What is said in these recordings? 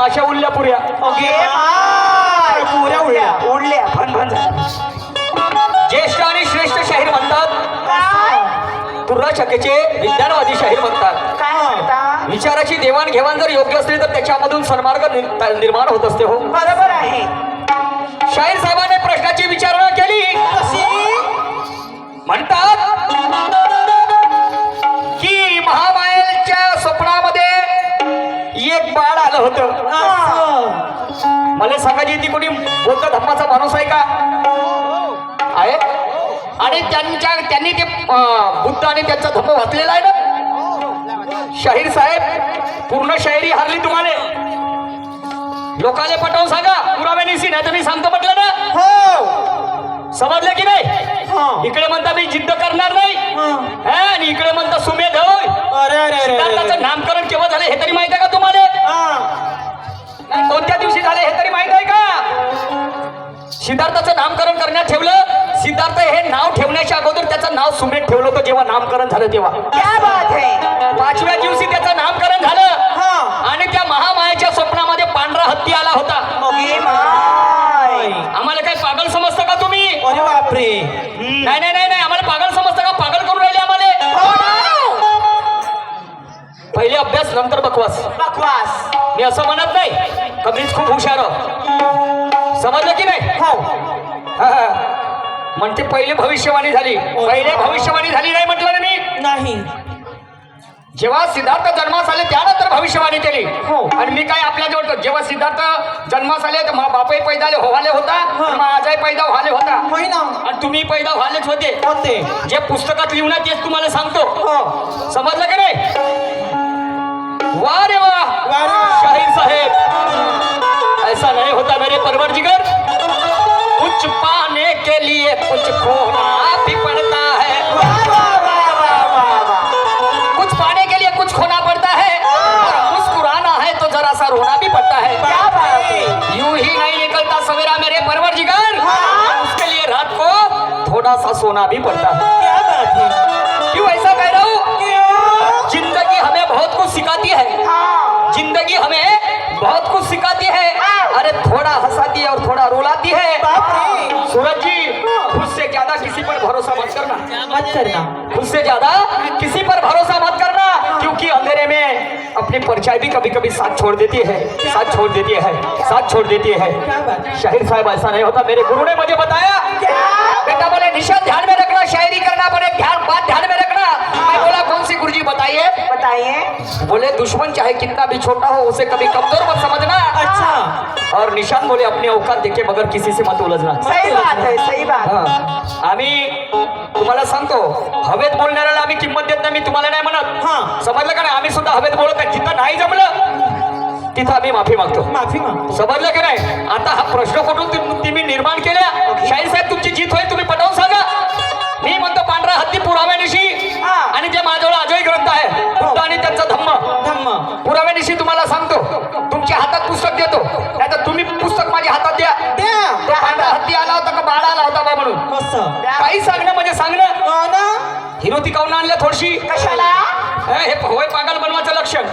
माशा उडल्या पुऱ्या. पुऱ्या उडल्या उडल्या भन ज्येष्ठ आणि श्रेष्ठ शाहीर म्हणतात, तुर्रा शकेचे विज्ञानवादी शाहीर म्हणतात. काय म्हणता? विचाराची देवाणघेवाण जर योग्य असली तर त्याच्यामधून सन्मार्ग निर्माण होत असते. हो, बरोबर आहे. शाहीर साहेबांनी प्रश्नाची विचारणा केली. म्हणतात की महामायेच्या स्वप्नामध्ये एक बाळ आलं होतं. मला सांगायची ती कोणी बौद्ध धर्माचा माणूस आहे का? आहे. आणि त्यांनी ते बुद्ध आणि त्यांचा धर्म वाचलेला आहे ना. शाहीर साहेब पूर्ण शायरी हारली तुम्हाला. लोकाले पटवून सांगा पुराव्यानिशी, नाही तर मी सांगतो म्हटलं ना. हो, समजलं की नाही? इकडे म्हणता मी जिद्द करणार नाही आणि इकडे म्हणता सुमेध होय. सिद्धार्थाचं नामकरण केव्हा झाले हे तरी माहित आहे का तुम्हाला? कोणत्या दिवशी झाले हे तरी माहित आहे का? सिद्धार्थाचं नामकरण करण्यात ठेवलं. सिद्धार्थ हे नाव ठेवण्याच्या अगोदर त्याचं नाव सुमेध ठेवलं होतं जेव्हा नामकरण झालं तेव्हा. क्या बात है. 5व्या दिवशी त्याचं नामकरण झालं आणि त्या महामायेच्या स्वप्नामध्ये पांढरा हत्ती आला होता. आम्हाला काय पागल समजता का तुम्ही? अरे बापरे. नाही नाही नाही नाही, आम्हाला पागल समजता का? पागल करून राहिले आम्हाला. पहिले अभ्यास नंतर बकवास. मी असं म्हणत नाही, कमीच खूप हुशार. समजलं की नाही? म्हणते पहिले भविष्यवाणी झाली. पहिले भविष्यवाणी झाली नाही म्हटलं ना मी. नाही. जेव्हा सिद्धार्थ जन्मास आले त्यानंतर भविष्यवाणी केली. आणि मी काय आपल्या जवळ, जेव्हा सिद्धार्थ जन्मास आले तर बापही पैदा व्हाले होता, आजही पैदा व्हाले होता आणि तुम्ही पैदा व्हालेच होते. जे पुस्तकात लिहून तेच तुम्हाला सांगतो. समजलं की नाही? वाह रे वाह शाहीर साहेब, ऐसा नहीं होता मेरे परवरदिगार. कुछ पाने के लिए कुछ खोना भी पड़ता है. कुछ पाने के लिए कुछ खोना पड़ता है और मुस्कुराना है तो जरा सा रोना भी पड़ता है. यूं ही नहीं निकलता सवेरा मेरे परवरदिगार, उसके लिए रात को थोड़ा सा सोना भी पड़ता है. क्यों ऐसा कह रहा हूँ? जिंदगी हमें बहुत कुछ सिखाती है. जिंदगी हमें बहुत कुछ सिखाती है. अरे थोड़ा हंसाती है और थोड़ा रुलाती है. सूरज जी, खुद से ज्यादा किसी पर भरोसा मत करना. खुद से ज्यादा किसी पर भरोसा मत करना, क्योंकि अंधेरे में अपनी परछाई भी कभी कभी साथ छोड़ देती है. शाहीर साहब ऐसा नहीं होता. मेरे गुरु ने मुझे बताया, बेटा बोले निशान ध्यान में रखना, शायरी करना पर एक बात ध्यान में रखना. मैं बोला कौन सी गुरुजी? बताइए. बोले दुश्मन चाहे कितना भी छोटा हो उसे कभी कमजोर मत समझना. अच्छा. और निशान बोले अपनी औकात देखे मगर किसी से मत उलझना. सही बात. आम्ही तुम्हाला सांगतो, हवेत बोलणाऱ्याला आम्ही किंमत देत नाही. मी तुम्हाला नाही म्हणत. समजलं का नाही? आम्ही सुद्धा हवेत बोलत नाही. जिथं नाही जमलं तिथं आम्ही माफी मागतो. समजलं की नाही? आता हा प्रश्न कुठून तुम्ही निर्माण केल्या? शाहीर साहेब तुमची जीत होईल, तुम्ही पटवून सांगा. मी म्हणतो पांढरा हत्ती पुराव्यानिशी, आणि ते माझ्याजवळ आजही ग्रंथ आहे बुद्ध आणि त्यांचा धम्म. पुराव्यानिशी तुम्हाला सांगतो, तुमच्या हातात पुस्तक देतो, नाहीतर तुम्ही पुस्तक माझ्या हातात द्या. तो पांढरा हत्ती आला होता का बाळ आला होता बा म्हणून काही सांगणं म्हणजे सांगणं. हिरोती काऊन आणलं थोडीशी? कशाला? हे होय पागल बनवायचं लक्षण.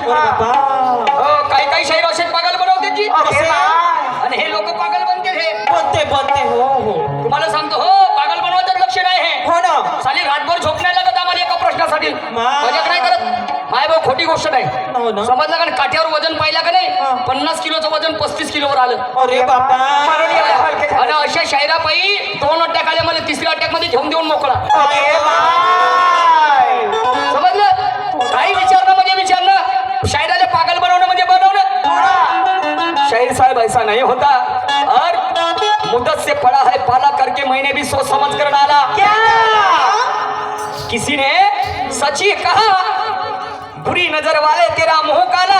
काही शाहीर असे पागल बनवते जी, आणि हे लोक पागल बनते. हे बनते. हो तुम्हाला सांगतो, हो पागल बनवायचं लक्षण आहे हे. हो ना. साली रातभर झोप नाही लागत आम्हाला एका प्रश्नासाठी. मजाक नाही करत. माय भाऊ खोटी गोष्ट नाही. समजलं का? काठ्यावर वजन पाहिलं का नाही? 50 किलोचं वजन 35 किलोवर आलं. अरे बाबा. आणि अशा शाहिरापायी 2 अटॅक आले मला. 3ऱ्या अटॅक मध्ये घेऊन देऊन मोकळा. समजलं? काही विचारणं म्हणजे विचारणं, शायराला पागल बनवणं म्हणजे बनवणं. शाहीर साहब ऐसा नहीं होता. और मुद्दत से पड़ा है पाला करके मैंने भी सोच समझ कर डाला. क्या? किसी ने सच ही कहा, बुरी नजर वाले तेरा मुंह काला.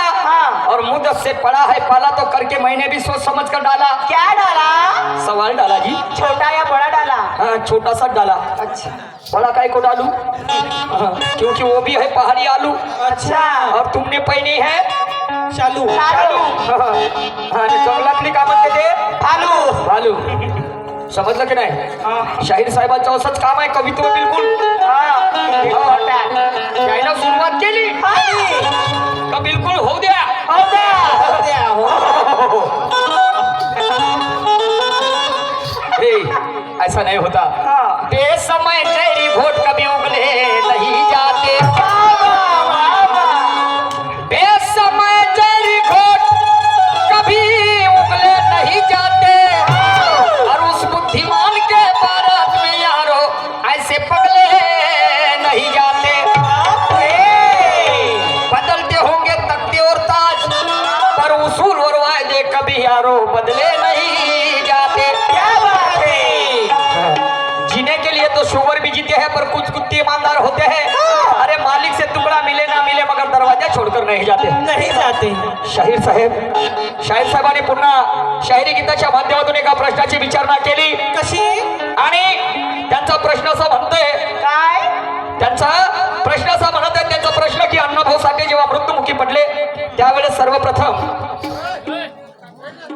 और मुद्दत से पड़ा है पाला तो करके मैंने भी सोच समझ कर डाला. क्या डाला? सवाल डाला जी. छोटा या बड़ा डाला? हाँ, छोटा सा डाला. अच्छा. बड़ा काय को डालू? क्योंकि वो भी है पहाड़ी आलू. अच्छा. और तुमने पहनी है चालू. जंगलातली का म्हणते ते? भालू. समजलं की नाही? हा. शाहीर साहेबांचं असंच काम आहे, कवित्व बिलकुल. यायला सुरुवात केली का बिलकुल होऊ द्या. ए, ऐसा नहीं होता. बेसमय तेरी घोट कभी उगले नहीं जाते. बेसमय तेरी घोट कभी उगले नहीं जाते. और उस बुद्धिमान के बारात में यारो ऐसे पगले नहीं जाते. बदलते होंगे तख्ते और ताज, पर उसूल और वायदे कभी यारो बदले नहीं जाते. जीने के लिए तो शुगर भी जीते हैं, पर कुछ कुत्ते ईमानदार होते हैं. अरे मालिक से टुकड़ा मिले ना मिले, मगर दरवाजा छोड़कर नहीं जाते. नहीं जाते. शाहीर साहेबांनी पुन्हा शाहिरी गीताच्या माध्यमातून एका प्रश्नाची विचारणा केली. कशी? आणि त्यांचा प्रश्न असा म्हणतोय, काय? त्यांचा प्रश्न असा म्हणत आहे, त्यांचा प्रश्न की अण्णाभाऊ साठे जेव्हा मृत्युमुखी पडले त्यावेळेस सर्वप्रथम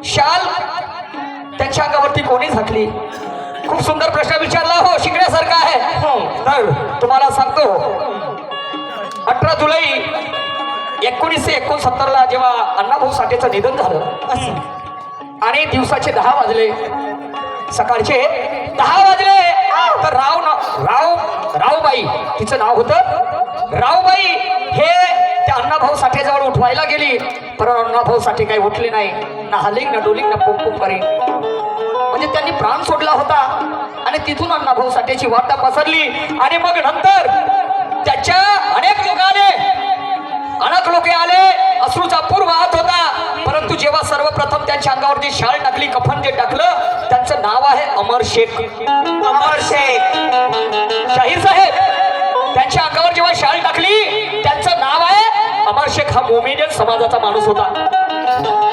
शाल त्यांच्या अंगावरती कोणी झाकली? खूप सुंदर प्रश्न विचारला हो, शिकण्यासारखा आहे. तर तुम्हाला सांगतो, 18 जुलै 1969 ला जेव्हा अण्णाभाऊ साठेचं निधन झालं आणि दिवसाचे 10 वाजले, सकाळचे 10 वाजले, तर रावबाई तिचं नाव होतं, रावबाई हे त्या अण्णाभाऊ साठेजवळ उठवायला गेली, पण अण्णाभाऊ साठे काही उठले नाही, ना हलिंग ना डोलिंग ना पुम करी. म्हणजे त्यांनी प्राण सोडला होता. आणि तिथून अण्णाभाऊ साठेची वार्ता पसरली. आणि मग नंतर त्याच्या अनेक लोक आले, अश्रूचा पूर वाहत होता. परंतु जेव्हा सर्वप्रथम त्यांच्या अंगावरती शाल टाकली, कफन जे टाकलं, त्यांचं नाव आहे अमर शेख. अमर शेख. शाहीर साहेब त्यांच्या अंगावर जेव्हा शाल टाकली, त्यांचं नाव आहे अमर शेख. हा मोमेडियन समाजाचा माणूस होता,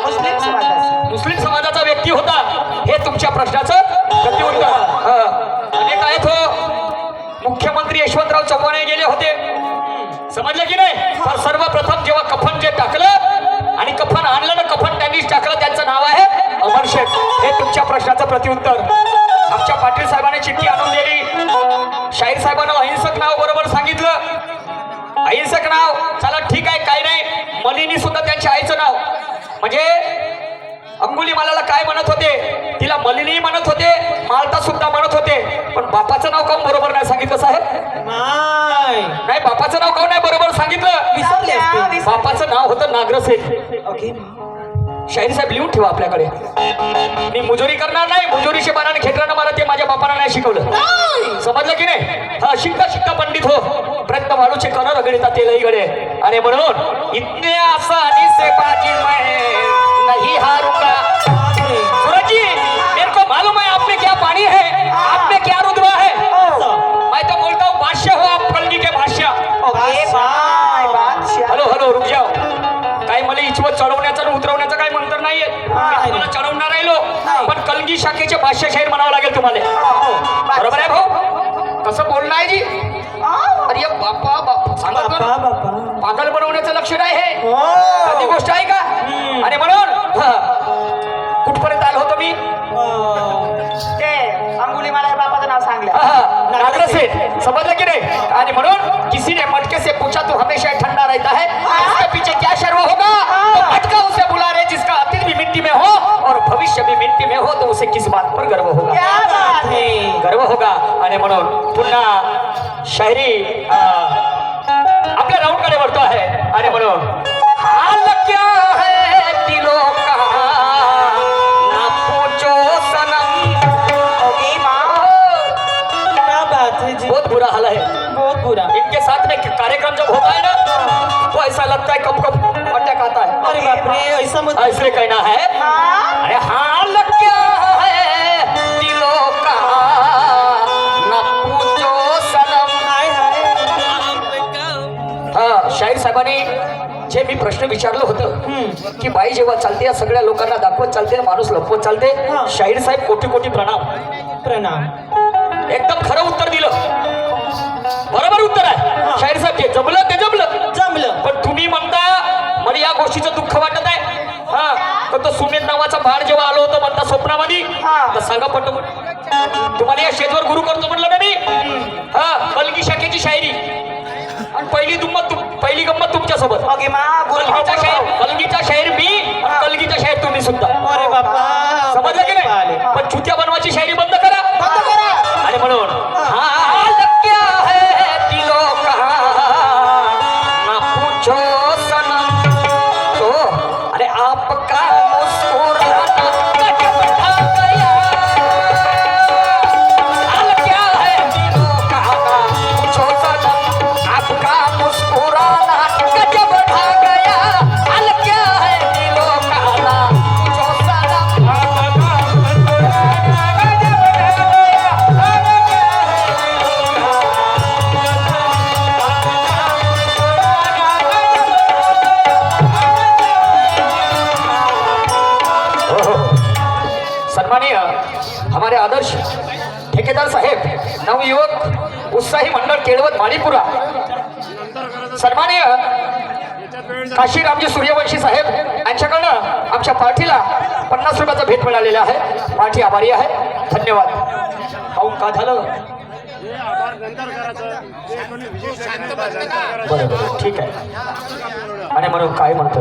मुस्लिम समाजाचा. मुस्लिम समाजाचा व्यक्ती होता. हे तुमच्या प्रश्नाचं प्रत्युत्तर. अनेक आहेत हो, मुख्यमंत्री यशवंतराव चव्हाण गेले होते, समजलं की नाही? तर सर्वप्रथम जेव्हा कफन जे टाकलं आणि कफन आणलं ना, कफन त्यांनीच टाकलं, त्यांचं नाव आहे अमर शेख. हे तुमच्या प्रश्नाचं प्रत्युत्तर. आमच्या पाटील साहेबांनी चिठ्ठी आणून दिली. शाहीर साहेबांना अहिंसक नाव बरोबर सांगितलं. अहिंसक नाव चला ठीक आहे, काय नाही. मलिनी सुद्धा त्यांच्या आईचं नाव, म्हणजे अंगुलीमालाला काय म्हणत होते, तिला मलिनी म्हणत होते, मालता सुद्धा म्हणत होते. पण बापाचं नाव काऊन बरोबर नाही सांगितलं साहेब? नाही, बापाचं नाव काऊन नाही बरोबर सांगितलं? विसरले असते. बापाचं नाव होतं नागरसेठ. शाहीर साहेब लिहून ठेवा आपल्याकडे. मी मुजोरी करणार नाही, मुजोरीशी बाराने खेटरानं मारा, ते माझ्या बापाला नाही शिकवलं. समजलं की नाही? हा, शिकता शिकता पंडित हो, प्रयत्न मालूचे करणं रगडीता तेलही गडे. आणि म्हणून इतने आसानी से बाजी मैं नहीं हारूंगा. सूरज जी, मेरे को मालूम है आप में क्या पानी है, आप में क्या रुतबा है. मैं तो बोलता हूँ बादशाह हो आप, कलगी के बादशाह. हॅलो रुक जाओ. काही मला इचवत चढवण्याचं आणि उतरवण्याचं काही मंत्र नाहीये. मला चढवणार राहिलो, पण कलगी शाखेचे बादशाह शाहीर म्हणावं लागेल तुम्हाला. बरोबर आहे भाऊ? कसं बोलणं आहे जी? अरे बापा सांगा, पागल बनवण्याचं लक्षण आहे हे. साधी गोष्ट आहे का? आणि म्हणून कुठपर्यंत आलो होतो मी? अंगुलीमाला बापाचं नाव सांगलं. नागरसेठ, समजलं की नाही? आणि म्हणून किसी ने मटके से पूछा तो हमेशा ठंडा रहता है, इसके पीछे क्या शर्व होगा? तो मटका उसे बुला रहे जिसका अतीत भी मिट्टी में हो और भविष्य भी मिट्टी में हो, तो उसे किस बात पर गर्व होगा? क्या बात है? गर्व होगा. आणि म्हणून पुन्हा शायरी आपल्या राऊंडकडे वळतो आहे. आणि म्हणून हाल क्या है दिलों का ना पूछो सनम. बहुत बुरा हाल है, बहुत बुरा. इनके साथ में कार्यक्रम जब होता है ना, तो ऐसा लगता है कब कब अटैक आता है. अरे बाप रे, ऐसा मत. ऐसे कहना है. अरे हाल क्या है दिलों का ना पूछो सनम. हा, शाहीर साहेबांनी जे मी प्रश्न विचारलं होतं की बाई जेव्हा चालते या सगळ्या लोकांना दाखवत चालते, माणूस लपवत चालते. शाहीर साहेब कोटी कोटी प्रणाम. प्रणाम. एकदम खरं उत्तर दिलं, बरोबर उत्तर आहे. शाहीर साहेब ते जमलं, ते जमलं. पण तुम्ही म्हणता मला या गोष्टीचं दुःख वाटत आहे. हा, तर तो सुमेध नावाचा बाळ जेव्हा आलो होतं म्हणता स्वप्नामध्ये, तर सांगा पटकन तुम्हाला या स्टेजवर गुरु करतो म्हणलं ना मी. हा, कलगी शाखेची शायरी आणि पहिली गंमत तुमच्यासोबत. ओके मा गुरु कलगीचा शाहीर मी आणि कलगीचा शाहीर तुम्ही सुद्धा. अरे बापा समजलं की नाही? पण चुत्या बनवायची शायरी बंद करा. आणि म्हणून हाल क्या है दिलों का ना पूछो सनम तो अरे आपका मुस्कुराना गजब ढा गया. हाल क्या है दिलों का ना पूछो सनम आपका मुस्कुराना गजब ढा गया. हाल क्या है दिलों का ना पूछो सनम आपका मुस्कुराना गजब ढा गया. सन्माननीय हमारे आदर्श ठेकेदार साहेब नवयुवक उत्साही मंडळ केळवत माळीपुरा. सन्माननीय काशीरामजी सूर्यवंशी साहेब यांच्याकडनं आमच्या पार्टीला 50 रुपयाचा भेट मिळालेला आहे. पार्टी आभारी आहे. धन्यवाद. पाहून का झालं? बरोबर ठीक आहे. आणि म्हणून काय म्हणतो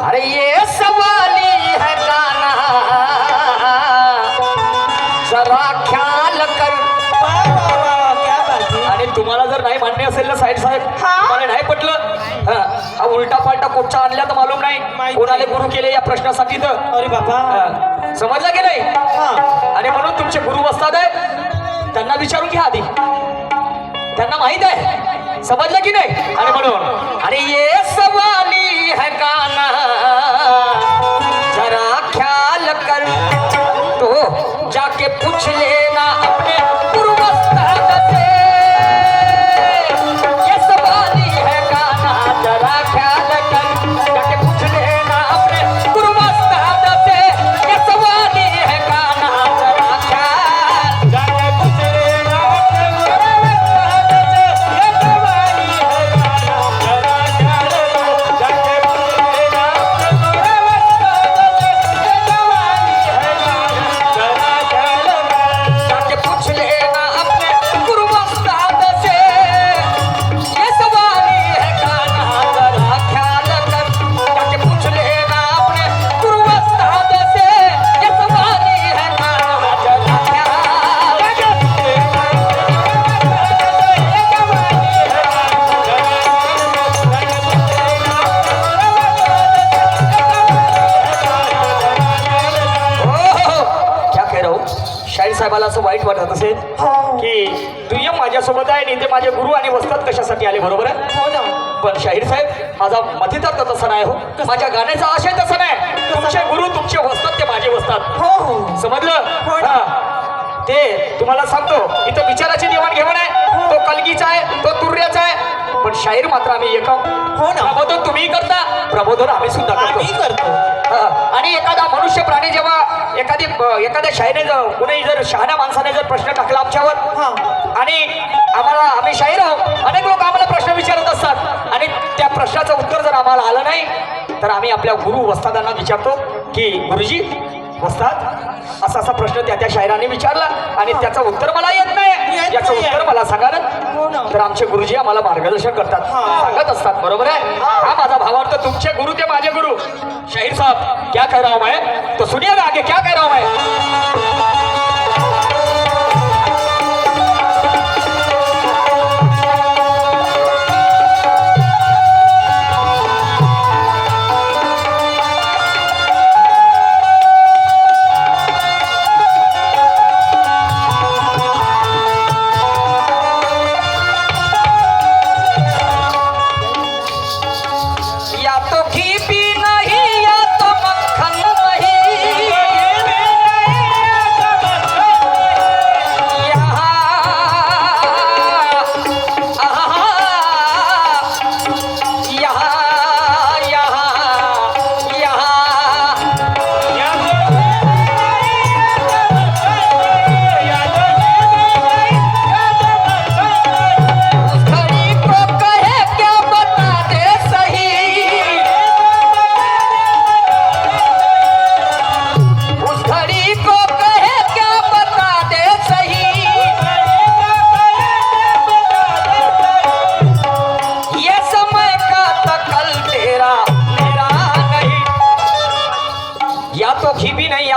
अरे ये सवाली है गाना जरा ख्याल कर. क्या बात है. आणि तुम्हाला जर नाही मान्य असेल ना साहेब साहेब मला नाही पटलं हा उलटा पालटा कोपचा आणल्या तर मालूम नाही कोणाला गुरु केले या प्रश्नासाठी तर. अरे बापा समजलं की नाही? हा आणि म्हणून तुमचे गुरु बसतात आहे त्यांना विचारून घ्या आधी. त्यांना माहित आहे. समजलं की नाही? आणि म्हणून अरे ये सवाली है गाना जरा ख्याल कर तो जाके पूछ लेना अपने गुरु उस्ताद से. ये सवाली है गाना जरा ख्याल कर जाके पूछ लेना अपने गुरु उस्ताद से. ये सवाली है गाना जरा ख्याल जाके पूछ लेना अपने गुरु उस्ताद से. ये सवाली है गाना जरा ख्याल कर जाके पूछ लेना अपने गुरु उस्ताद से. ये सवाली है गाना जरा ख्याल कर जाके पूछ लेना अपने गुरु उस्ताद से. ये सवाली है गाना जरा ख्याल कर जाके पूछ लेना अपने गुरु उस्ताद से. ये सवाली है गाना जरा ख्याल क्या कह रहा हूँ शाहीर साहेबाला असं वाईट वाटत असेल की दुय्यम माझ्यासोबत आहे आणि ते माझे गुरु आणि वस्ताद कशासाठी आले. बरोबर आहे. हो ना. पण शाहीर साहेब माझा मतितार्थ तसा नाही हो. माझ्या गाण्याचा आशय तसा नाही. तुमचे गुरु तुमचे वस्ताद ते माझे वस्ताद. हो हो समजलं? हो. हा ते तुम्हाला सांगतो इथं विचाराची देवाणघेवाण आहे. तो कलगीचा आहे तो तुर्याचा आहे. पण शाहीर मात्र आम्ही एक आहोत. हो ना. प्रबोधन तुम्ही करता प्रबोधन आम्ही सुद्धा आम्ही करतो. करतो. आणि एखादा मनुष्य प्राणी जेव्हा एखाद्या शाहीने कुणी जर शहाण्या माणसाने जर प्रश्न टाकला आमच्यावर हा आणि आम्ही शाहीर आहोत अनेक लोक आम्हाला प्रश्न विचारत असतात आणि त्या प्रश्नाचं उत्तर जर आम्हाला आलं नाही तर आम्ही आपल्या गुरु वस्तादांना विचारतो की गुरुजी वस्ताद असा असा प्रश्न त्या शाहिराने विचारला आणि त्याचं उत्तर मला येत नाही याचं उत्तर मला सांगा हो ना. ना. तर आमचे गुरुजी आम्हाला मार्गदर्शन करतात सांगत असतात. बरोबर आहे. हा माझा भावार्थ तुमचे गुरु ते माझे गुरु. शाहीर साहब क्या कह रहा हूं मैं तो सुनिएगा आगे क्या कह रहा हूं मैं. या तो घी भी नहीं या तो मक्खन नहीं. उस घड़ी को कहे क्या बता दे सही.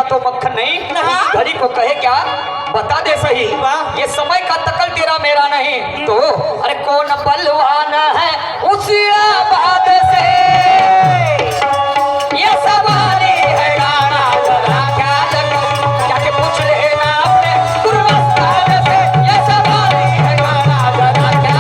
तो मक्खन नहीं, हाँ। घड़ी को कहे क्या बता दे सही, वाह। ये समय का तकल तेरा मेरा नहीं तो अरे कौन बलवान है उस आबाद से, ये सवाल ही है गाना जरा क्या लगा जाके पूछ लेना अपने गुरुस्ताद से, ये सवाल ही है गाना जरा क्या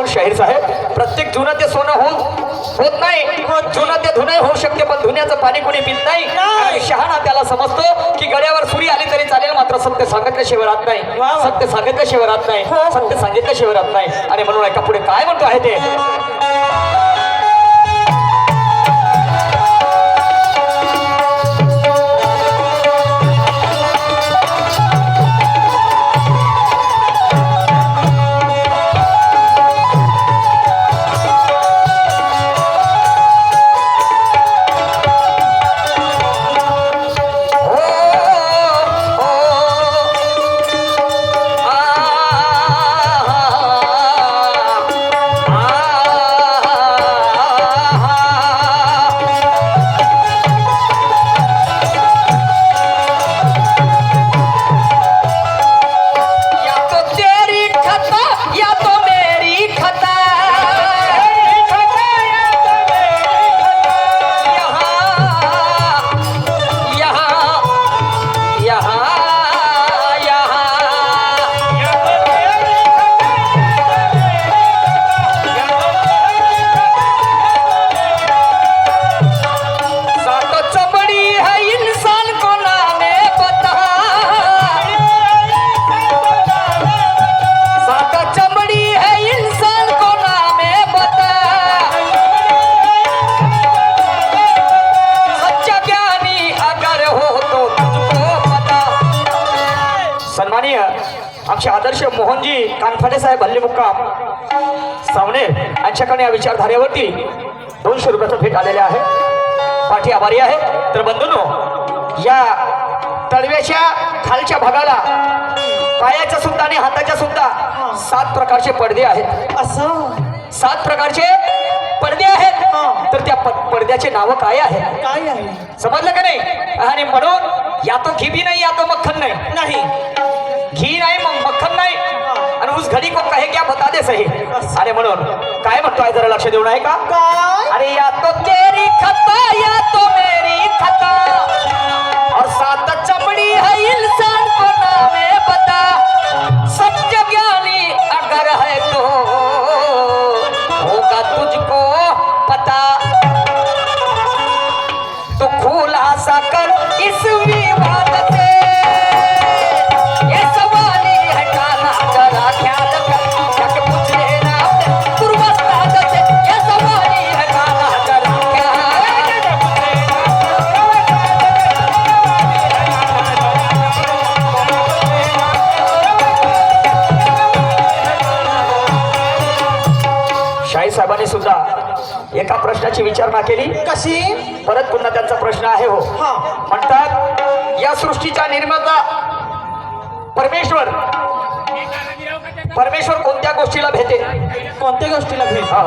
शाहीर साहेब, प्रत्येक जुनं ते सोनं होत नाही, जुनं ते धुणं होऊ शकते पण धुण्याचं पाणी कोणी पित नाही. आणि शहाणा त्याला समजतो की गळ्यावर सुरी आली तरी चालेल मात्र सत्य सांगितल्याशिवाय राहत नाही, सत्य सांगितल्याशिवाय राहत नाही, सत्य सांगितल्याशिवाय राहत नाही. आणि म्हणून ऐका पुढे काय म्हणतो आहे ते, सन्माननीय आमचे आदर्श मोहनजी कानफाडे साहेब हल्ली मुक्काम सावनेर यांच्याकडे या विचारधारेवरती 200 रुपयाचं भेट आलेले आहे. पाठी आभारी आहे. तर बंधूंनो, या तळव्याच्या खालच्या भागाला पायाच्या सुद्धा आणि हाताच्या सुद्धा 7 प्रकारचे पडदे आहेत. असं 7 प्रकारचे पडदे आहेत. तर त्या पडद्याचे नाव काय आहेत काय आहे समजलं का नाही. आणि म्हणून या तो घी भी नाही या तो मक्खन नाही, नाही घी नाही मग मक्खन नाही आणि उस घडी को कहे क्या बता दे सही. अरे म्हणून काय म्हणतोय जरा लक्ष देऊन आहे का. काय अरे या तो तेरी खता या तो मेरी खता और 7 चमड़ी है इंसान को नामे बता, सत्य ज्ञानी अगर है तो होगा तुझको पता, तो खुलासा कर इस विवाद से, ये सवाल ही है काना जरा ख्याल कर जाके पूछ लेना अपने गुरुस्ताद से, ये सवाल ही है काना जरा शाही साहेबांनी सुद्धा एका प्रश्नाची विचारणा केली. कशी परत पुन्हा त्यांचा प्रश्न आहे हो. हा म्हणतात या सृष्टीचा निर्माता परमेश्वर परमेश्वर कोणत्या गोष्टीला भेटे. कोणत्या गोष्टीला भेट हा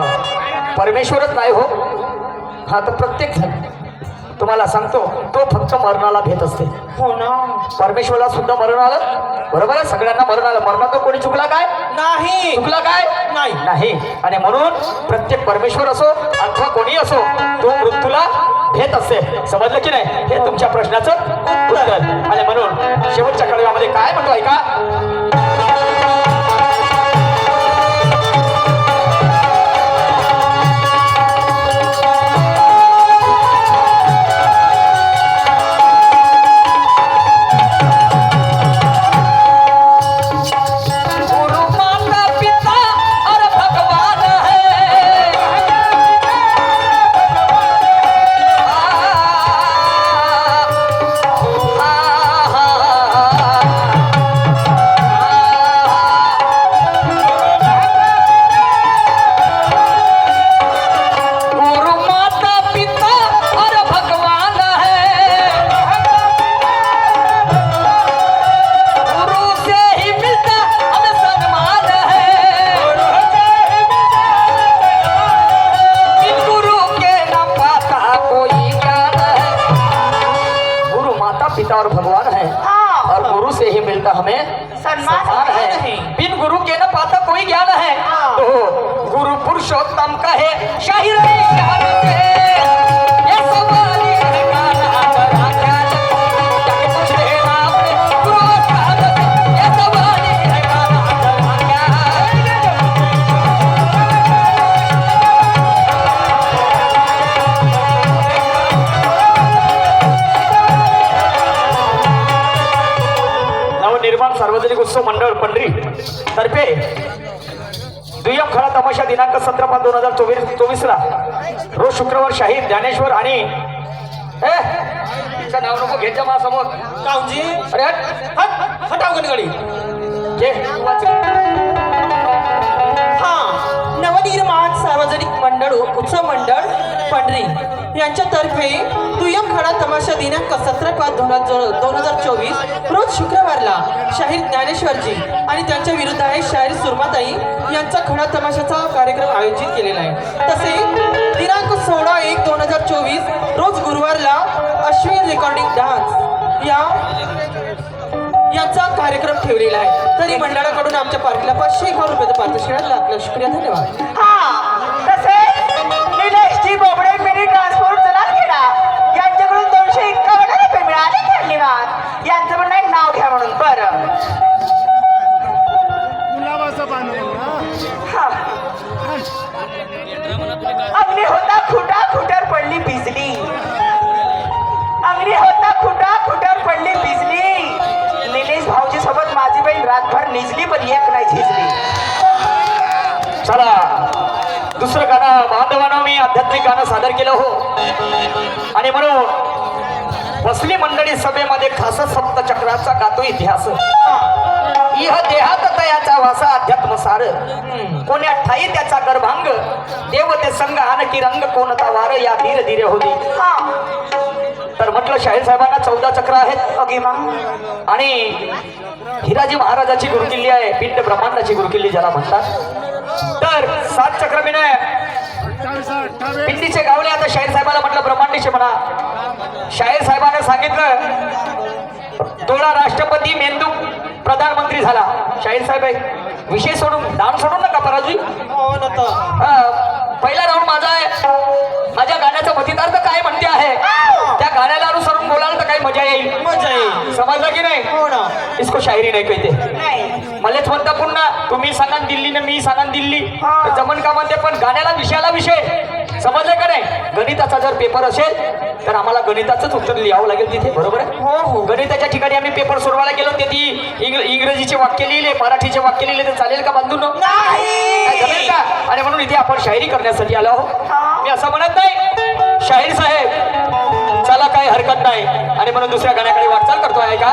परमेश्वरच नाही हो. हा तर प्रत्येक जण तुम्हाला सांगतो तो फक्त मरणाला भेट असते. हो ना परमेश्वरला सुद्धा मरण आलं बरोबर आहे. सगळ्यांना मरण आलं. मरणात कोणी चुकला काय नाही चुकला काय नाही नाही. आणि म्हणून प्रत्येक परमेश्वर असो अथवा कोणी असो तो मृत्यूला भेट असते. समजलं की नाही. हे तुमच्या प्रश्नाचं उत्तर. आणि म्हणून शेवटच्या कडव्यामध्ये काय म्हणतो ऐका. गुरु माता पिता और भगवान है, पुरुषोत्तम कहे शाही रे शान से ये सवाली है गाना जरा क्या जाके पूछ लेना अपने गुरु साहब से ये सवाली है गाना जरा क्या नवनिर्माण सार्वजनिक उत्सव मंडळ पंढरी तर्फे दुय्यम खळा तमाशा दिनांक 17/5/2024 ला रोज शुक्रवार शाहीर ज्ञानेश्वर आणि तिचं नाव नको घ्यायच्या माझ्यासमोर काऊजी अरे हट हट हटाव गणगडी घे वाच. हा नवनिर्माण सार्वजनिक मंडळ उत्सव मंडळ पंढरी यांच्यातर्फे दुय्यम खडा तमाशा दिनांक 17/5/2024 रोज शुक्रवारला शाहीर ज्ञानेश्वरजी आणि त्यांच्या विरुद्ध आहे शाहीर सुरमाताई यांचा खडा तमाशाचा कार्यक्रम आयोजित केलेला आहे. तसे दिनांक 16/1/2024 रोज गुरुवारला अश्विन रेकॉर्डिंग डान्स यांचा कार्यक्रम ठेवलेला आहे. तरी मंडळाकडून आमच्या पार्टीला 551 रुपयाचं पारितोषिक लाख शुक्रिया धन्यवाद. हा तसेच निलेशजी बोबडे मिनी ट्रान्सपोर्ट जनाखेडा यांच्याकडून 251 रुपये मिळाले. धन्यवाद. यांचं पण एक नाव घ्या म्हणून. बरं हा. अग्नी होता खुटा खुटर पडली बिजली. अग्नी होता खुटा खुटर पडली बिजली. निलेश भाऊजी सोबत माझी बहीण रातभर निजली पण एक नाही झिजली. चला दुसरं गाणं बांधवानं मी आध्यात्मिक गाणं सादर केलं हो आणि म्हणून बसली मंडळी सभेमध्ये खास सप्त चक्राचा गातो इतिहास. इह देहात तयाचा वासा अध्यात्म सार कोण्या ठाई त्याचा गर्भांग देवते संग आणखी रंग कोणता वार या धीर धीरे होती. हा तर म्हटलं शाहीर साहेबांना 14 चक्र आहेत अगिमा आणि हिराजी महाराजाची गुरुकिल्ली आहे पिंड ब्रह्मांडाची गुरुकिल्ली ज्याला म्हणतात. तर 7 चक्र मी नाही पिंडीचे गावले. आता शाहीर साहेबाला म्हटलं ब्रह्मांडीचे म्हणा. शाहीर साहेबांना सांगितलं तोडा राष्ट्रपती मेंदू प्रधानमंत्री झाला. शाहीर साहेब विषय सोडून डाऊन सोडून नका पराजू. हो ना तर. पहिला राऊंड माझा आहे. माझ्या गाण्याचा मतितार्थ काय म्हणते आहे त्या गाण्याला अनुसरून बोलायला तर काही मजा येईल. मजा येईल. समजलं की नाही. हो ना. इसको शायरी नाही कहते. नाही मलाच म्हणता पुन्हा तुम्ही सांगा दिल्ली ना मी सांगा दिल्ली हा. जमन का म्हणते पण गाण्याला विषयाला विषय. समजलं का नाही. गणिताचा जर पेपर असेल तर आम्हाला गणिताचंच उत्तर लिहावं लागेल तिथे. बरोबर आहे. हो हो. गणिताच्या ठिकाणी आम्ही पेपर सोडवायला गेलो ते ती इंग्रजीचे वाक्य लिहिले मराठीचे वाक्य लिहिले तर चालेल का बांधून नाही. जमेल का. आणि म्हणून इथे आपण शायरी करण्यासाठी आलो आहो. मी असं म्हणत नाही शाहीर साहेब चला काही हरकत नाही आणि म्हणून दुसऱ्या गाण्याकडे वाटचाल करतो आहे का.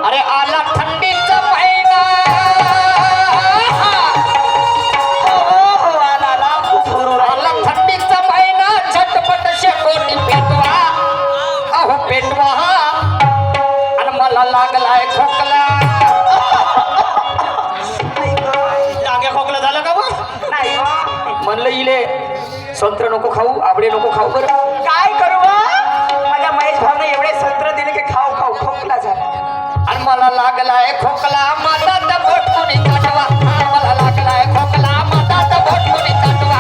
अरे आला थंडीचा महिना आला थंडीचा महिना झटपट शेकोटी पेटवा अहो पेटवा आणि मला लागलाय खोकला. टांग्या खोकला झाला का बघ. नाही म्हणलं इले संत्र नको खाऊ आंबडे नको खाऊ. बरं काय करू माझ्या महेश भावने एवढे संत्र दिले की खाऊ खाऊ खोकला झाला. आणि मला लागलाय खोकला माझा तर बोट कोणी चाटवा. मला लागलाय खोकला माझा तर बोट कोणी चाटवा.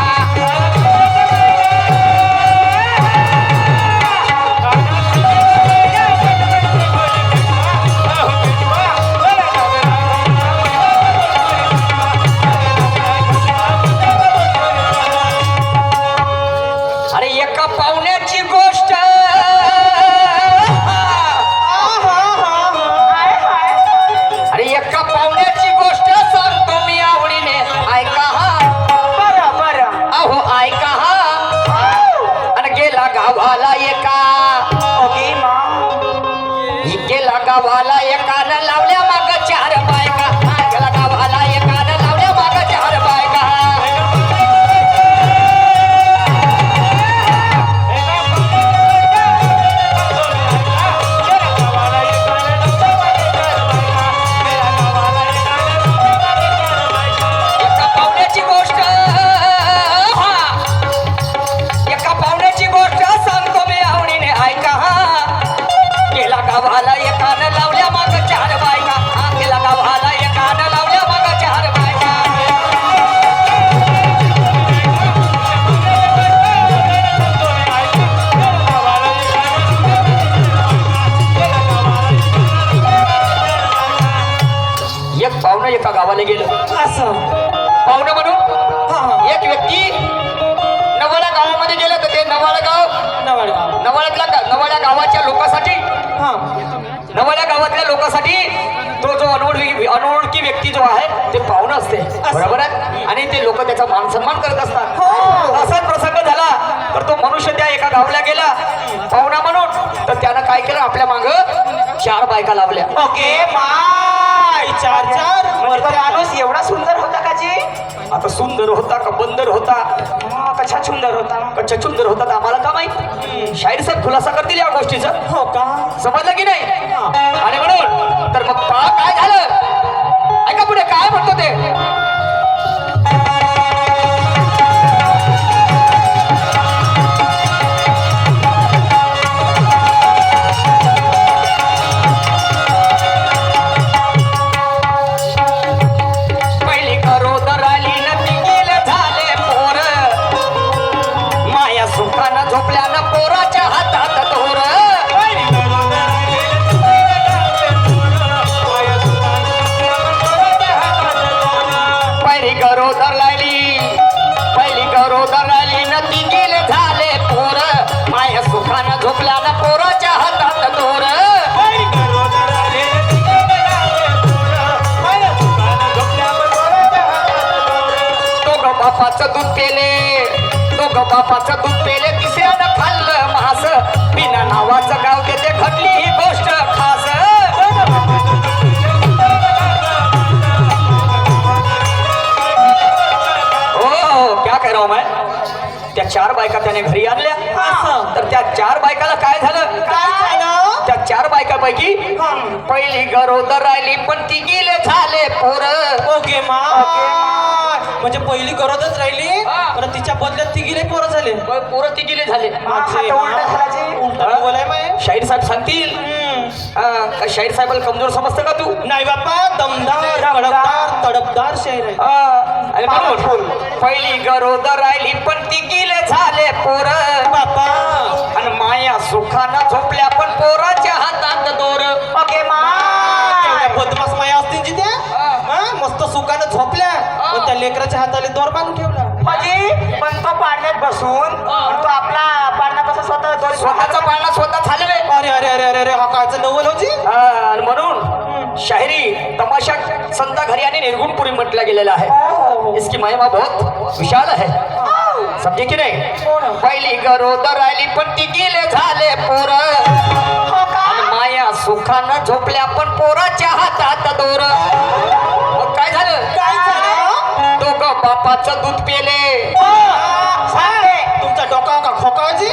अरे एका पाहुण्याची गोष्ट हाय हाय अरे एका पाहुण्याची गोष्ट नवाळगाव. नवाळ्या गावाच्या लोकांसाठी हा नवाळ्या गावातल्या लोकांसाठी तो जो अनोळखी व्यक्ती जो आहे ते पाहुणं असते, बरोबर आहे. आणि ते लोक त्याचा मान सन्मान करत असतात. हो. असाच प्रसंग झाला तर तो मनुष्य त्या एका गावाला गेला पाहुणा म्हणून. तर त्यानं काय केलं, आपल्या माग 4 बायका लावल्या. ओके माय 4 म्हणजे तो माणूस एवढा सुंदर होता का जी? आता सुंदर होता का बंदर होता कशा सुंदर होता? का छछुंदर होता तर आम्हाला का माहित. शाहीर साहेब खुलासा करतील या गोष्टीचा, हो का? समजलं की नाही. आणि म्हणून तर मग काय झालं ऐका पुढे काय म्हणतो ते. पहिली गरोदर आली न ती गेले झाले पोर, माया सुखानं झोपल्यानं पोराच्या हातात दोर. पहिली गरोदर आली न ती गेले झाले पोर, माया सुखानं झोपल्यानं पोराच्या हातात दोर. दोघं बापाचं दूध पेले तिसऱ्यानं खाल्लं मास, बिना नावाचं गाव देते घडली ही गोष्ट खास. हो क्या कह रहा हूं मैं. त्या 4 बायका त्याने घरी आणल्या. असं. तर त्या 4 बायकाला काय झालं, काय झालं? त्या 4 बायकापैकी पहिली गरोदर राहिली पण ती गेले झाले पोर. ओके मा म्हणजे पहिली गरजच राहिली हा. पण तिच्या बदल्यात तिघीले पोरं झाले. पोरं ती गेले झाले. माझे आता उलटं झालं जी. उलटं बोलाय माय. शाहीर साहेब सांगतील. का शाहीर साहेबाला कमजोर समजतं का तू. नाही बाप्पा, दमदार कडकदार तडपदार शहर आहे. आणि म्हणून पहिली गरोदर राहिली पण ती गेले झाले पोर, बाप्पा आणि माया सुखानं झोपल्या पण पोराच्या हातात दोर. ओके माय बदमाश माया असतील जिथे हा, मस्त सुखानं झोपल्या पण त्या लेकराच्या हाताले दोर बांधून ठेवला. म्हणजे पण तो पाळण्यात बसून तो आपला पाळणा कसा स्वतः स्वतःचा पाळणा स्वतः झाले. अरे अरे अरे अरे अरे हा कायचं नवल होती. आणि म्हणून शायरी तमाशा संत घरी आणि निर्गुणपुरी म्हटलं गेलेला आहे. इसकी महिमा बहुत विशाल है, समजे की नाही. पहिली गरोदर राहिली पण ती गेले झाले पोर, आणि माया सुखानं झोपल्या पण पोराच्या हातात दोर. मग काय झालं, काय झालं? दोघं बापाचं दूध पेले. तुमचा डोका का खोकाजी?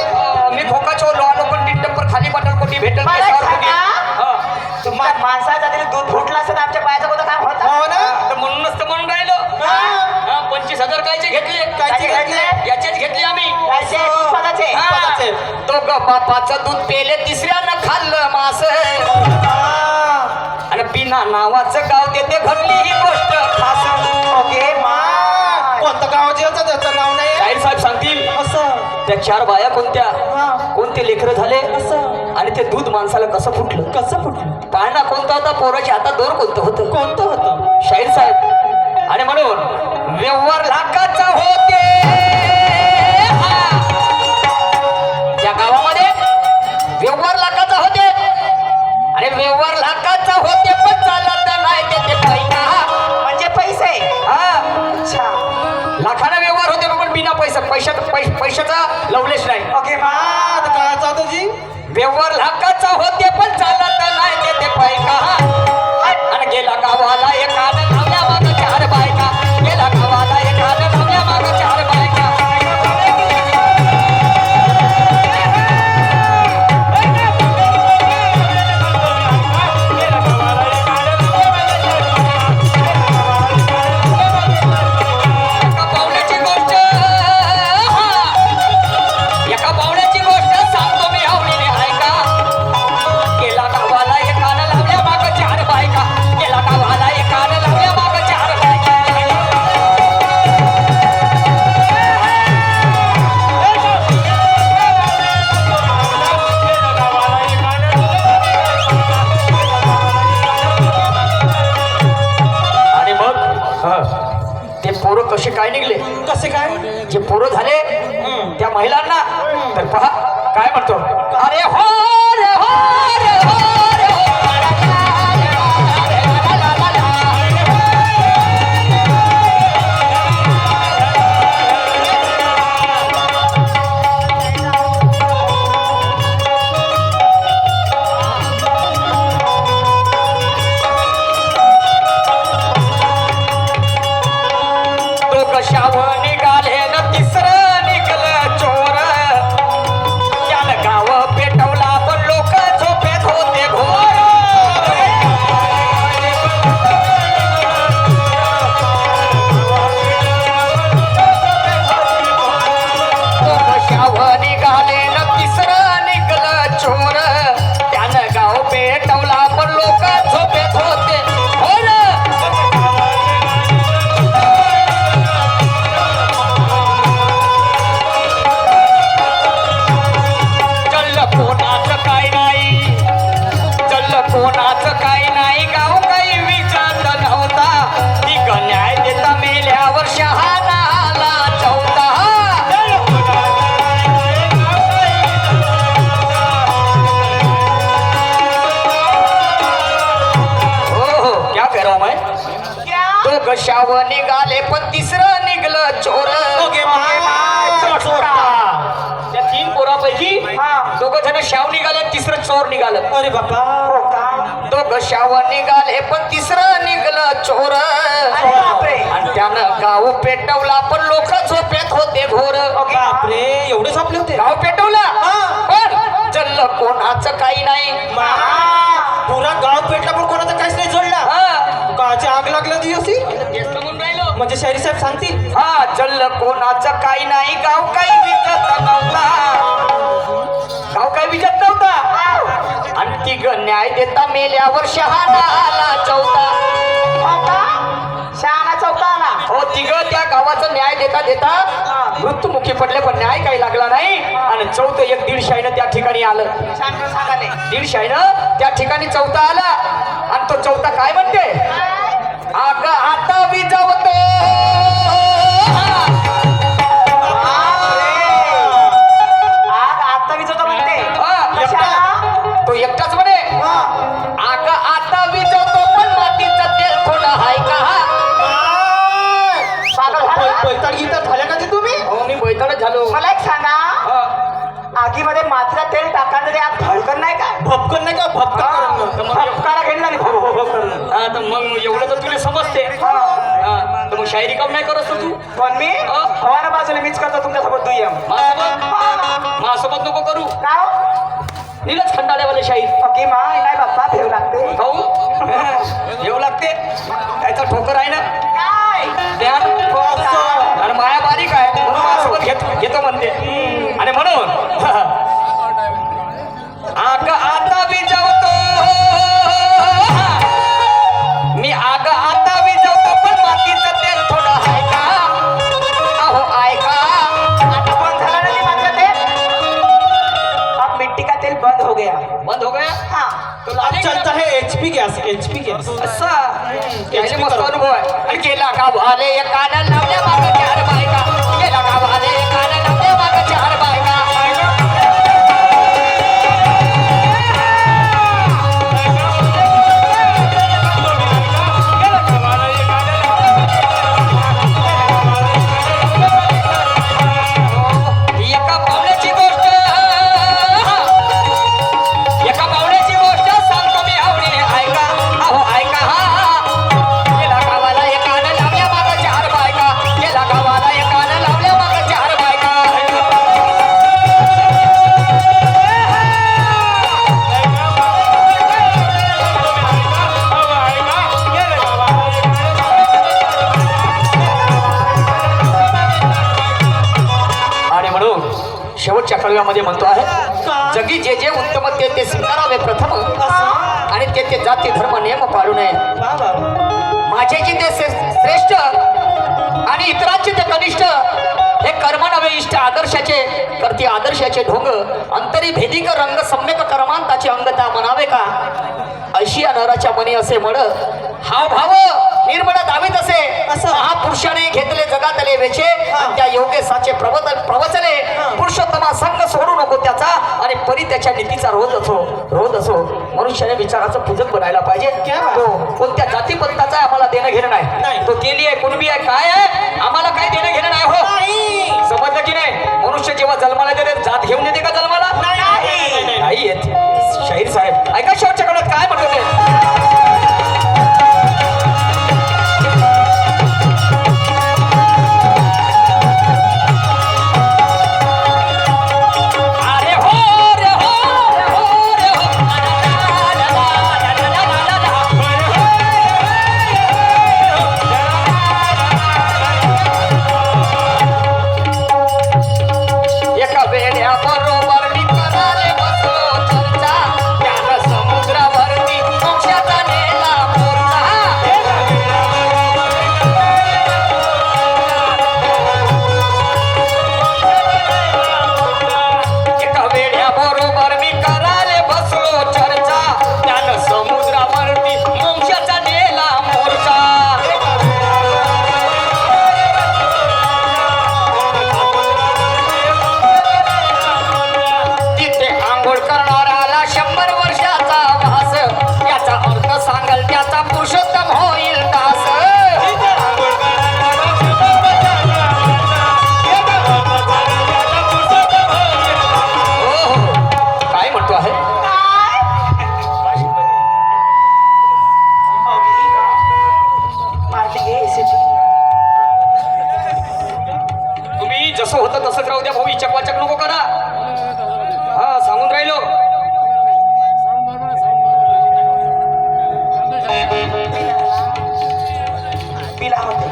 मी खोकाचो लोहालो पण टिट्टपर खाली बटल कोटी भेटल मला केसावर सांगा. कोटी. हा. तुम्हाला माणसाचा तरी दूध फुटला असतं तर आमच्या पायाचं कोणतं काम होतं? हो ना. तर म्हणूनच तर म्हणून राहिलो. हा. 25,000 कायचे घेतले, कायचे घेतले? याचेच घेतले आम्ही. पैसे उत्पन्नाचे. उत्पन्नाचे. दोघं बापाचं दूध पेले तिसऱ्यानं खाल्लं मास, आणि बिना नावाचं गाव देते घडली ही गोष्ट खास. ओके माय कोणतं गाव जेवचं त्याचं नाव नाही. शाहीर साहेब सांगतील. असं त्या 4 बाया कोणत्या, हा. कोणते लेकरं झाले, असं आणि ते दूध माणसाला कसं फुटलं. कसं फुटलं? पाळणा कोणता होता, पोराच्या हातात दोर कोणतं होतं. कोणतं होतं? शाहीर साहेब. आणि म्हणून व्यवहार लाखाचा होते. त्या गावामध्ये व्यवहार लाखाचा होते, आणि व्यवहार लाखाचा होते पण चालत नाही ते पैसा. म्हणजे पैसे. हा, अच्छा लाखाना व्यवहार होते पण बिना पैशाचा लवलेश नाही. ओके माय आता काय चालतं जी? व्यवहार लाखाचा होते पण चालत नाही ते पैसा. आणि गेला गावाला एकानं धावल्या माग 4 बायका, गेला गावाला एकानं धावल्या माग 4 बायका. एका पाहुण्याची गोष्ट, एका पाहुण्याची गोष्ट सांगतो मी आवडीने ऐका. गेला गावाला एकानं लावल्या माग 4 बायका, गेला गावाला एकानं लावल्या माग 4 बायका. आणि मग ते पोरं कसे काय निघले, कसे काय? जे पोरं झाले त्या महिलांना तर पहा काय म्हणतो. अरे हो रे हो रे हो रे हो. तो कशावर निघाले न तिसरं निघलं चोर. त्यानं गाव पेटवला पण लोक झोपेत होते घोर. तो कशावर निघाले न तिसरं निघलं चोर. त्यानं गाव पेटवला पण लोक झोपेत होते घोर. चल कोणाचं काय नाही, चल कोणाचं काय नाही, गाव काही विचारत नव्हता. ती न्याय देता मेल्यावर शहाणा आला चौथा. हो क्या कह रहा हूं मैं. क्या तो कशावर निघाले पण तिसरं निघलं चोर. Okay, bye. चोरा. त्या 3 पोरापैकी हा. दोघं जण शाव निघाले, तिसरं चोर निघालं. अरे बाबा. हो का दोघं शाव निघाले पण तिसरं निघलं चोर. अरे बापरे. आणि त्यानं गाव पेटवला पण लोक झोपेत होते घोर. बापरे, एवढे झोपले होते. गाव पेटवला हा. पण जल्ल कोणाचं काही नाही. मा, पुरा गाव पेटला पण कोणाचं काहीच नाही जोडला. हा. काची आग लागली ती अशी. तेच तर म्हणून राहिलो. म्हणजे शाहीर साहेब सांगतील. हा जल्ल कोणाचं काही नाही, गाव काही विकत नव्हता. गाव काही विकत नव्हता. आणि तिघ न्याय देता मेल्यावर शहाणा आला चौथा. हो का शहाणा चौथा आला. हो तिघ त्या गावाचा न्याय देता देता मृत्युमुखी पडले पण न्याय काही लागला नाही. आणि चौथं एक 150 त्या ठिकाणी आलं. शांत सांगाले 150 त्या ठिकाणी चौथा आला. आणि तो चौथा काय म्हणते. आग आता विजवतो. आग आता विजवतो म्हणते. हा, कशाला? तो एकटाच म्हणे. आग आता विजवतो पण मातीचं तेल थोडं आहे का. पागल झाला? पैताळ गीता झाल्या का ते तुम्ही. हो मी बैठकच झालो. मला एक सांगा हा. आगीमध्ये मातीला तेल टाकायचं ते आग भडकन नाही का भपकन नाही का भपकन. भपकारा घेतला नाही हा, तर मग एवढं तर तुला समजते. हा. हा, तर मग शायरी काम नाही करत तू. पण मी हवाना बाजूला मीच करतो तुमच्यासोबत दुय्यम. माझ्यासोबत नको करू. काय नीलच खंडाळेवाले शाहीर. ओके मा नाही बाप्पा ठेव लागते भाऊ येऊ लागते. त्याचा ठोकर आहे ना काय ध्यान. आणि माया बारीक आहे म्हणून माझ्यासोबत घेतो म्हणते. आणि म्हणून आग आता विजवतो. मी आग आता विजवतो पण मातीचं तेल थोडं आहे का. अहो ऐका. आता बंद झाला ना ते माझं तेल. अब मिट्टी का तेल बंद हो गया. बंद हो गया. हाँ तो अब लाने चलता है HP गॅस. HP gas. असा त्याचे मस्त अनुभव आहे. आणि केला का भाले कान लावल्या माग 4 बायका. केला का भाले कान लावल्या माग 4 बायका. एका पाहुण्याची गोष्ट सांगतो मी आवडीने ऐका. अहो ऐका. गेला गावाला एकानं लावल्या माग 4 बायका. गेला गावाला एकानं लावल्या माग 4 बायका. आणि म्हणून शेवटच्या कळव्यामध्ये म्हणतो आहे जगी जे जे उत्तम ते स्वीकारावे प्रथम. आणि ते जाती धर्म नियम पाळू नये. माझे जे ते श्रेष्ठ आणि इतरांचे ते कनिष्ठ. हे कर्म नवे इष्ट आदर्शाचे करती आदर्शाचे ढोंग. अंतरी भेदिक रंग सम्यक कर्मांताची अंगता म्हणावे का. अशी अनराच्या मनी असे म्हण. हाव भाव निर्मळ दावीत असे असं. महापुरुषाने घेतले जगातले वेचे आणि त्या योगेशाचे प्रवचने पुरुषोत्तमा संघ सोडू नको त्याचा आणि परी त्याच्या नीतीचा रोज असो मनुष्याने विचाराचं पूजक बनायला पाहिजे. क्या बात. तो कोणत्या जातीपंथाचा आम्हाला देणं घेणं नाही. नाही. तो केली आहे कुणबी आहे काय आहे आम्हाला काय देणं घेणं नाही हो. नाही. समजलं की नाही. मनुष्य जेव्हा जन्माला येते जात घेऊन येते का जन्माला नाही येत. शाहीर साहेब ऐका शेवटच्या काळात काय म्हणतो ते. अरे हो रे हो रे हो रे हो. ला ला ला ला ला ला ला ला ला. एका वेड्या बरोबर मी कराले बसलो चर्चा त्यानं समुद्रावरती मोक्षाचा नेला मोर्चा. एका वेड्या बरोबर मी कराले बसलो चर्चा त्यानं समुद्रावरती मोक्षाचा नेला मोर्चा. तिथे आंघोळ करणाऱ्याला 100 वर्षाचा वास त्याचा अर्थ सांगल त्याचा पुरुषोत्तम होईल दास. हो, हो. काय म्हणतो आहे तुम्ही जसं होतं तसंच राहू द्या भाऊ. चकवाचक नको करा. हा सांगून राहिलो. पिला होते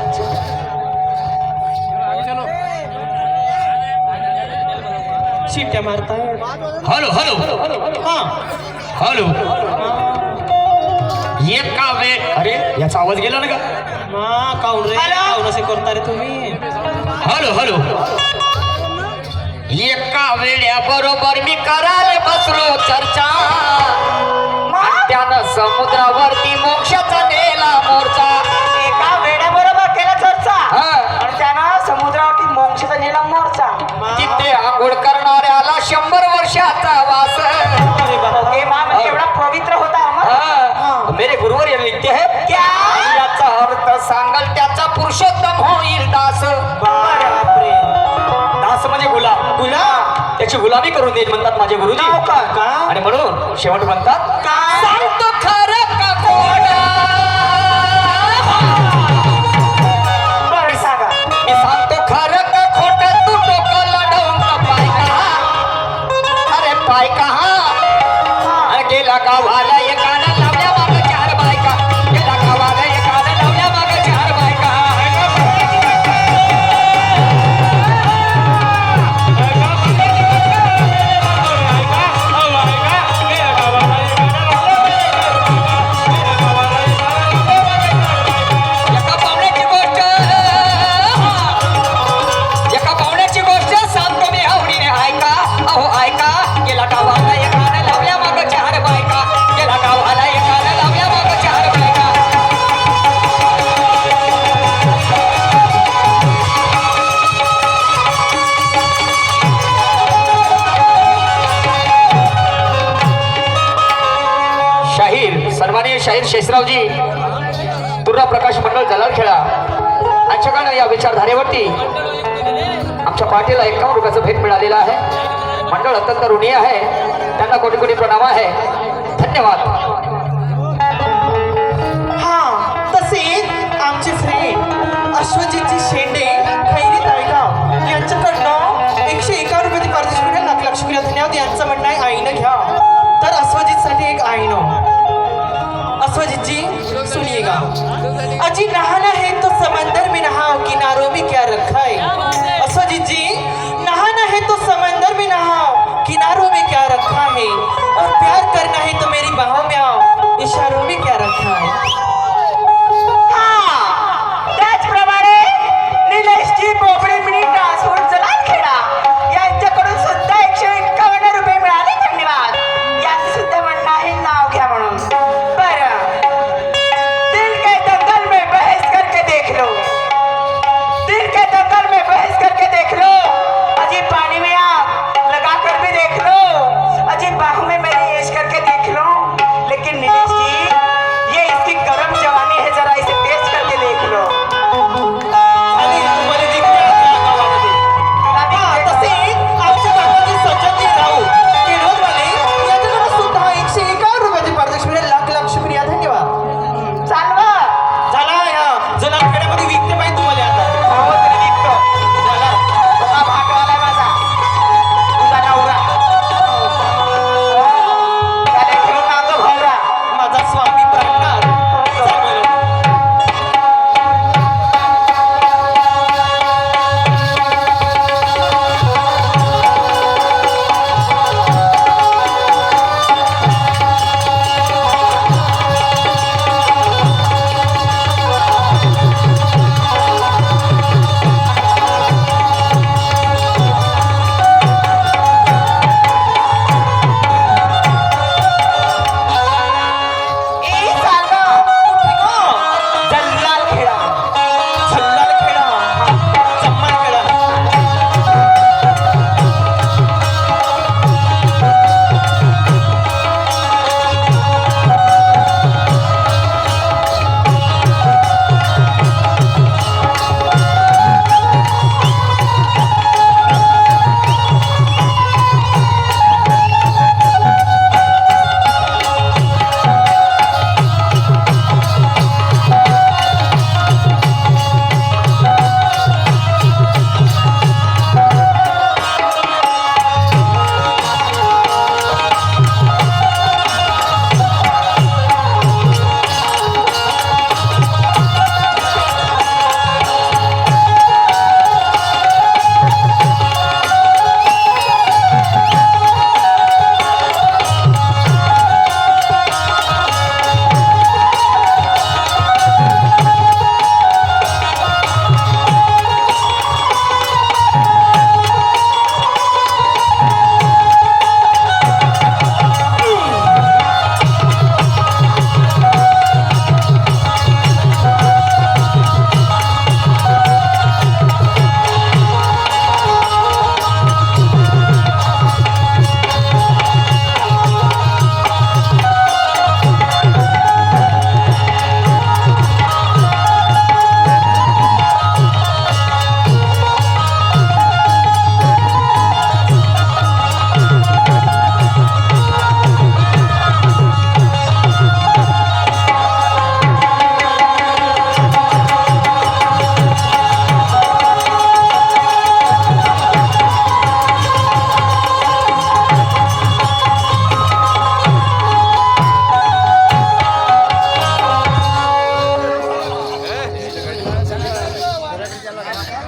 शिट्ट्या मारताय. हॅलो हॅलो हा हॅलो. एका वेळ अरे याचा आवाज गेला ना का. काऊन रे हॅलो? काऊन असे करता रे तुम्ही. Hello hello. एका वेळ्या बरोबर मी करायला बसलो चर्चा आणि त्यानं समुद्रावरती मोक्षाचा नेला मोर्चा. एका वेड्याबरोबर केला चर्चा हा. आणि त्यानं समुद्रावरती मोक्षाचा नेला मोर्चा. तिथे आंघोळ करणाऱ्याला 100 वर्षाचा वास. अरे बाबा. ओके माम एवढा पवित्र होता अमर. हा. मेरे गुरुवर ये लिखते हैं क्या याचा अर्थ सांगल त्याचा पुरुषोत्तम होईल दास. बापरे. दास म्हणजे गुलाम. गुलाम. त्याची गुलामी करून देत म्हणतात माझे गुरुजी. नाव का? का? आणि म्हणून शेवट म्हणतात काय? सांगतो खरं का खोटं? बरं सांगा. मी सांगतो खरं का खोटं तू डोकं लढवून का पाय का. अरे पाय का अरे गेला गावाला एकानं लावल्या माग 4 बायका. गेला गावाला एकानं लावल्या माग 4 बायका. एका पाहुण्याची गोष्ट सांगतो मी आवडीने ऐका. अहो ऐका. गेला गावाला एकानं लावल्या माग 4 बायका. गेला गावाला एकानं लावल्या माग 4 बायका. शाहीर सन्माननीय शाहीर शेषरावजी तुर्रा प्रकाश मंडळ जलालखेडा यांच्याकडनं या विचारधारेवरती आमच्या पार्टीला 51 रुपयाचं भेट मिळालेलं आहे. मंडळ अत्यंत ऋणी आहे. त्यांना कोटी कोटी प्रणाम आहे. धन्यवाद. हा तसेच आमचे फ्रेंड अश्वजितजी शेंडे